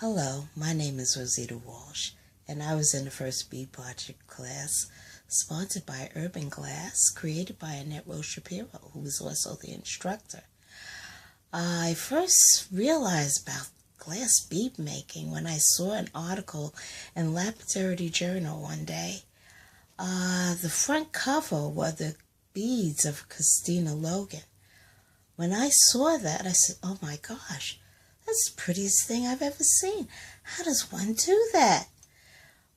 Hello, my name is Rosita Walsh, and I was in the first Bead project class sponsored by Urban Glass, created by Annette Rose Shapiro, who was also the instructor. I first realized about glass bead making when I saw an article in Laboratory Journal one day. The front cover were the beads of Christina Logan. When I saw that, I said, oh my gosh, that's the prettiest thing I've ever seen. How does one do that?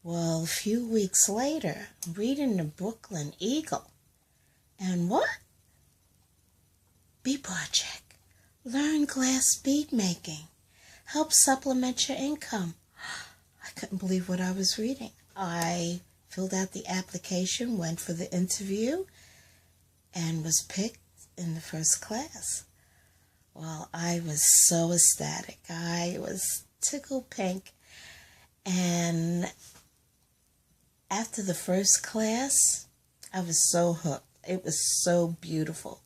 Well, a few weeks later, I'm reading the Brooklyn Eagle. And what? Bead project. Learn glass bead making. Help supplement your income. I couldn't believe what I was reading. I filled out the application, went for the interview, and was picked in the first class. Well, I was so ecstatic. I was tickled pink. And after the first class, I was so hooked. It was so beautiful.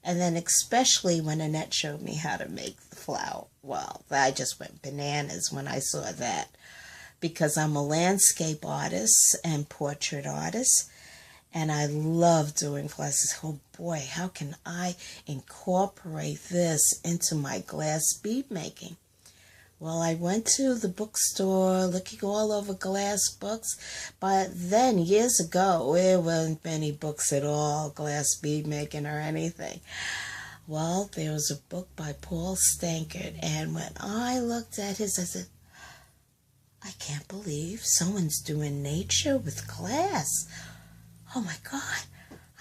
And then especially when Annette showed me how to make the flower. Well, I just went bananas when I saw that, because I'm a landscape artist and portrait artist, and I love doing flowers. Oh boy, how can I incorporate this into my glass bead making? Well, I went to the bookstore looking all over glass books, but then years ago, there weren't many books at all, glass bead making or anything. Well, there was a book by Paul Stankard, and when I looked at his, I said, I can't believe someone's doing nature with glass. Oh my God,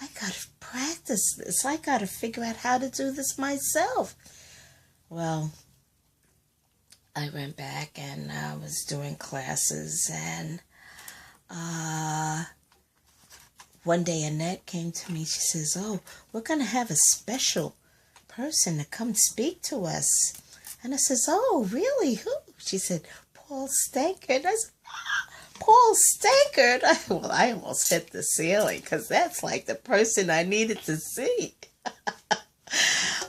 I gotta practice this. I gotta figure out how to do this myself. Well, I went back and I was doing classes, and one day Annette came to me. She says, oh, we're going to have a special person to come speak to us. And I says, oh, really? Who? She said, Paul Stankard. I said, Paul Stankard? Well, I almost hit the ceiling, because that's like the person I needed to see.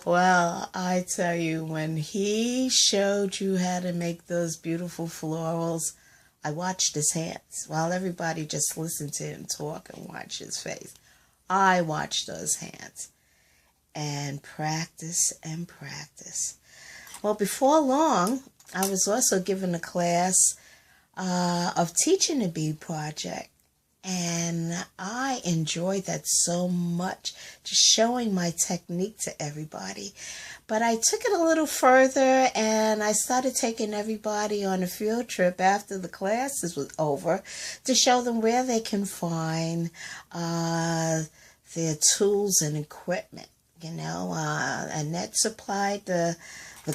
Well, I tell you, when he showed you how to make those beautiful florals, I watched his hands while everybody just listened to him talk and watch his face. I watched those hands and practice and practice. Well, before long, I was also given a class of teaching a bead project. And I enjoyed that so much, just showing my technique to everybody. But I took it a little further, and I started taking everybody on a field trip after the classes was over to show them where they can find their tools and equipment. You know, Annette supplied the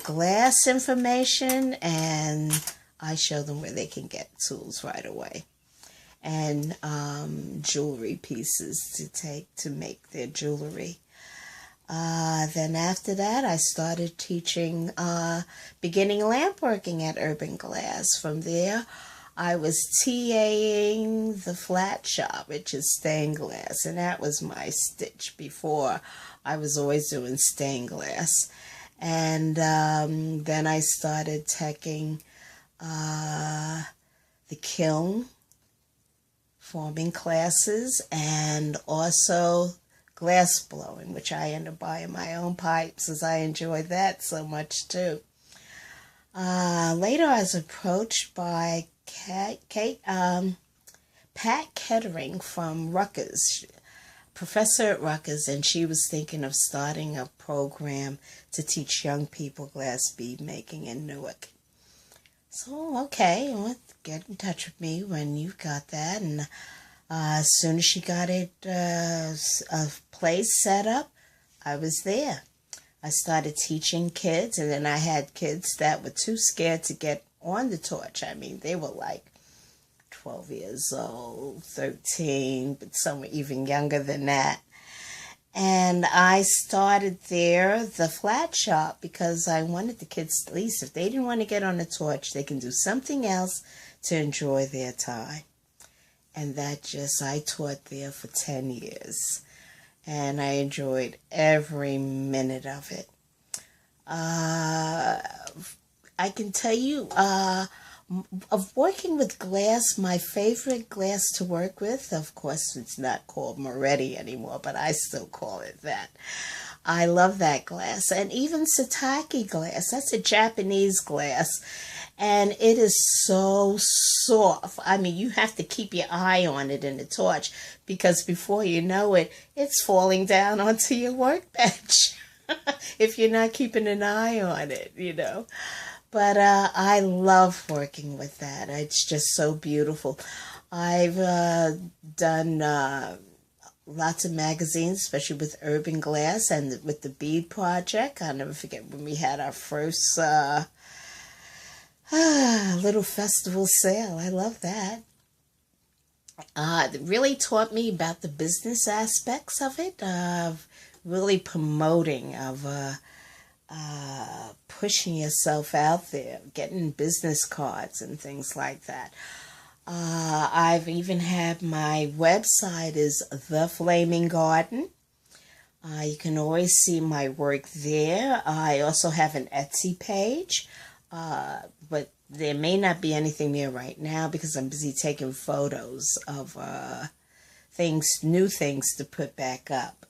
glass information, and I show them where they can get tools right away. And jewelry pieces to take to make their jewelry. Then after that, I started teaching beginning lamp working at Urban Glass. From there, I was TAing the flat shop, which is stained glass, and that was my stitch before. I was always doing stained glass. And then I started taking the kiln forming classes, and also glass blowing, which I ended up buying my own pipes, as I enjoyed that so much too. Later I was approached by Pat Kettering from Rutgers, professor at Rutgers, and she was thinking of starting a program to teach young people glass bead making in Newark. So, okay, well, get in touch with me when you've got that. And as soon as she got it, a place set up, I was there. I started teaching kids, and then I had kids that were too scared to get on the torch. I mean, they were like 12 years old, 13, but some were even younger than that. And I started there, the flat shop, because I wanted the kids, at least if they didn't want to get on the torch, they can do something else to enjoy their time. And I taught there for 10 years. And I enjoyed every minute of it. I can tell you, of working with glass, my favorite glass to work with, of course, it's not called Moretti anymore, but I still call it that. I love that glass. And even Satake glass, that's a Japanese glass. And it is so soft. I mean, you have to keep your eye on it in the torch because before you know it, it's falling down onto your workbench if you're not keeping an eye on it, you know. But I love working with that. It's just so beautiful. I've done lots of magazines, especially with Urban Glass and with the Bead project. I'll never forget when we had our first little festival sale. I love that. It really taught me about the business aspects of it, of really promoting, of pushing yourself out there, getting business cards and things like that. I've even had my website is The Flaming Garden. You can always see my work there. I also have an Etsy page, but there may not be anything there right now because I'm busy taking photos of things, new things to put back up.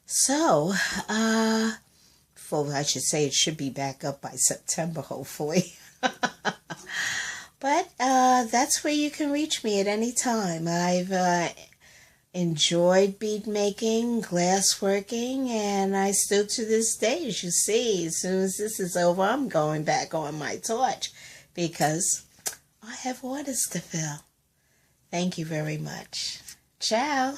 So, I should say it should be back up by September, hopefully. But that's where you can reach me at any time. I've enjoyed bead making, glass working, and I still to this day, as you see, as soon as this is over, I'm going back on my torch because I have orders to fill. Thank you very much. Ciao.